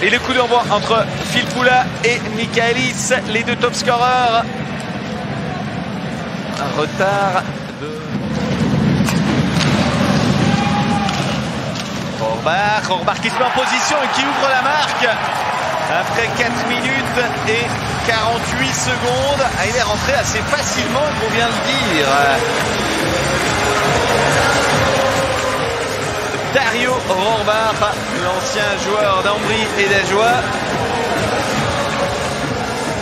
Et le coup d'envoi entre Filppula et Michaelis, les deux top scoreurs. Un retard de Rohrbach qui se met en position et qui ouvre la marque après 4 minutes et 48 secondes. Il est rentré assez facilement, il faut bien le dire. Dario Rohrbach, l'ancien joueur d'Ambry et d'Ajoie,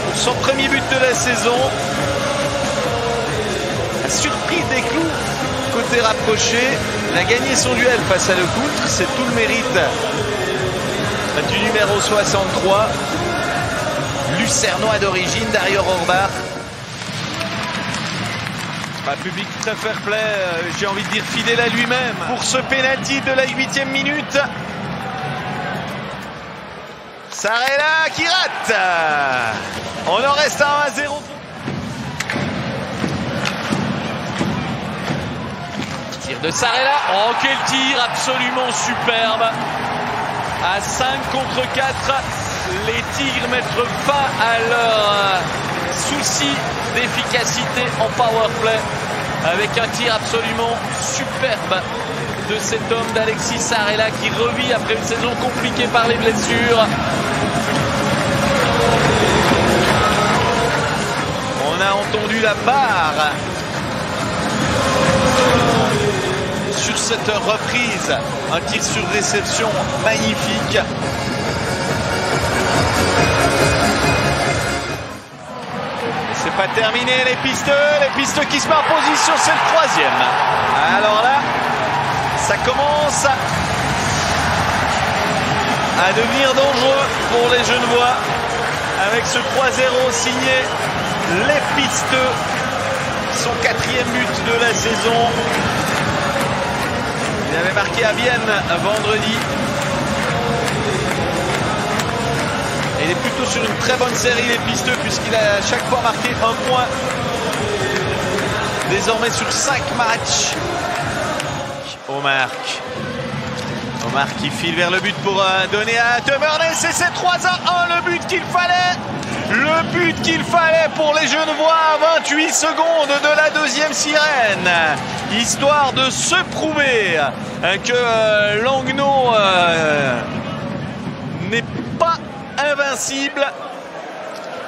pour son premier but de la saison. La surprise des clous, côté rapproché, il a gagné son duel face à Lecoultre, c'est tout le mérite du numéro 63, lucernois d'origine, Dario Rohrbach. Public très fair play, j'ai envie de dire fidèle à lui-même pour ce penalty de la 8e minute. Sarella qui rate. On en reste à 1-0. Tir de Sarella. Oh, quel tir absolument superbe. À 5 contre 4, les Tigres mettent fin à leur souci d'efficacité en power play avec un tir absolument superbe de cet homme d'Alexis Sarella qui revit après une saison compliquée par les blessures. On a entendu la barre sur cette reprise, un tir sur réception magnifique. C'est pas terminé, les pistes qui se mettent en position, c'est le 3e. Alors là, ça commence à devenir dangereux pour les Genevois avec ce 3-0 signé les Pisteux, son 4e but de la saison. Il avait marqué à Vienne vendredi. Il est plutôt sur une très bonne série, les Pisteux, puisqu'il a à chaque fois marqué un point. Désormais sur 5 matchs. Omar qui file vers le but pour donner à Temernes, et c'est 3-1, le but qu'il fallait. Le but qu'il fallait pour les Genevois à 28 secondes de la 2e sirène. Histoire de se prouver que Langnau n'est pas invincible.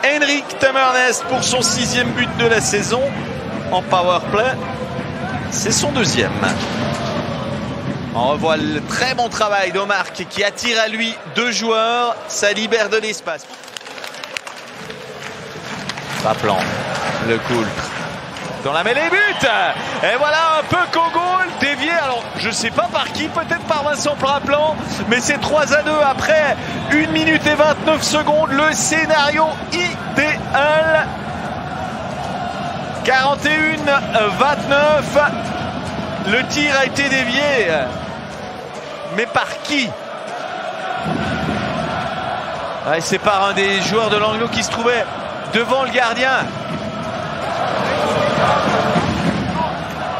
Henrik Temernes pour son 6e but de la saison en power play. C'est son 2e. On revoit le très bon travail d'Omar qui attire à lui 2 joueurs. Ça libère de l'espace. Rappelant le Coultre dans la mêlée but. Et voilà un peu Kogol dévié. Alors je sais pas par qui, peut-être par Vincent Rappelant, mais c'est 3-2 après 1 minute et 29 secondes. Le scénario idéal. 41-29. Le tir a été dévié. Mais par qui? C'est par un des joueurs de Langnau qui se trouvait devant le gardien.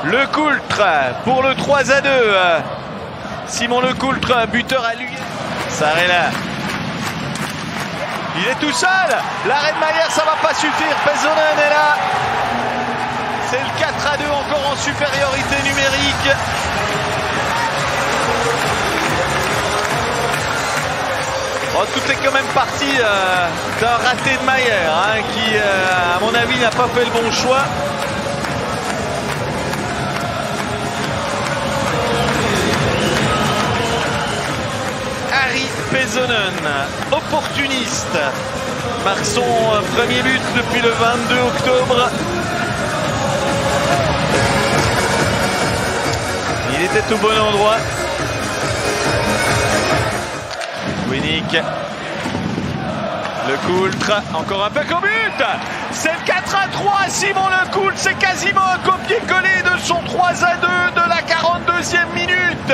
Lecoultre pour le 3-2. Simon Lecoultre, buteur à lui. Sarella. Il est tout seul. L'arrêt de Maillère, ça va pas suffire. Pesonen est là. C'est le 4-2 encore en supériorité numérique. Oh, tout est quand même parti d'un raté de Maillère qui, à mon avis, n'a pas fait le bon choix. Harry Pesonen, opportuniste, marque son premier but depuis le 22 octobre. Il était au bon endroit. Winnick. Lecoultre, encore un peu qu'au but. C'est le 4-3. Simon Lecoultre, c'est quasiment un copier-coller de son 3-2 de la 42e minute.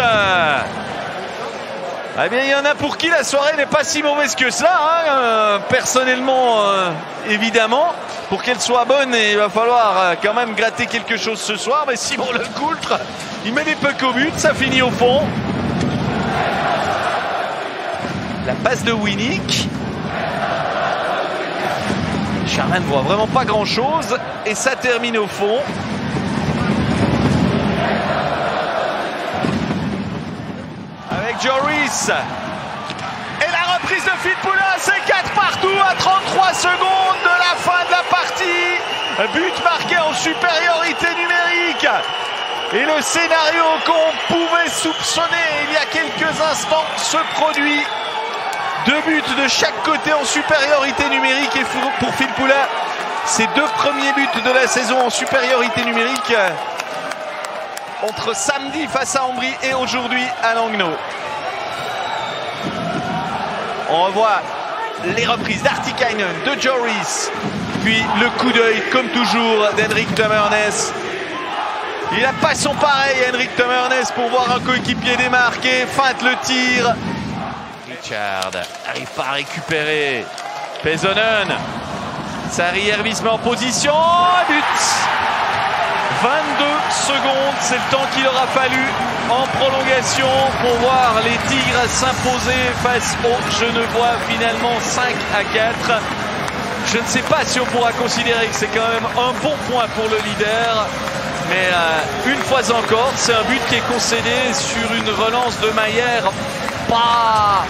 Eh bien, il y en a pour qui la soirée n'est pas si mauvaise que ça. Personnellement, évidemment. Pour qu'elle soit bonne, il va falloir quand même gratter quelque chose ce soir. Mais Simon Lecoultre, il met des pucks au but, ça finit au fond. La passe de Winnick. Charman ne voit vraiment pas grand chose et ça termine au fond. Avec Joris. Et la reprise de Filppula, c'est 4 partout à 33 secondes de la fin de la partie. But marqué en supériorité numérique. Et le scénario qu'on pouvait soupçonner il y a quelques instants se produit. 2 buts de chaque côté en supériorité numérique. Et pour Filppula, ses 2 premiers buts de la saison en supériorité numérique. Entre samedi face à Ambry et aujourd'hui à Langnau. On revoit les reprises d'Artikainen, de Joris. Puis le coup d'œil, comme toujours, d'Henrik Tømmernes. Il n'a pas son pareil, Henrik Tømmernes, pour voir un coéquipier démarqué. Feinte le tir. Richard n'arrive pas à récupérer. Pesonen. Sari Järvis met en position. But. 22 secondes, c'est le temps qu'il aura fallu en prolongation pour voir les Tigres s'imposer face aux Genevois, finalement 5-4. Je ne sais pas si on pourra considérer que c'est quand même un bon point pour le leader, mais une fois encore, c'est un but qui est concédé sur une relance de Maillère pas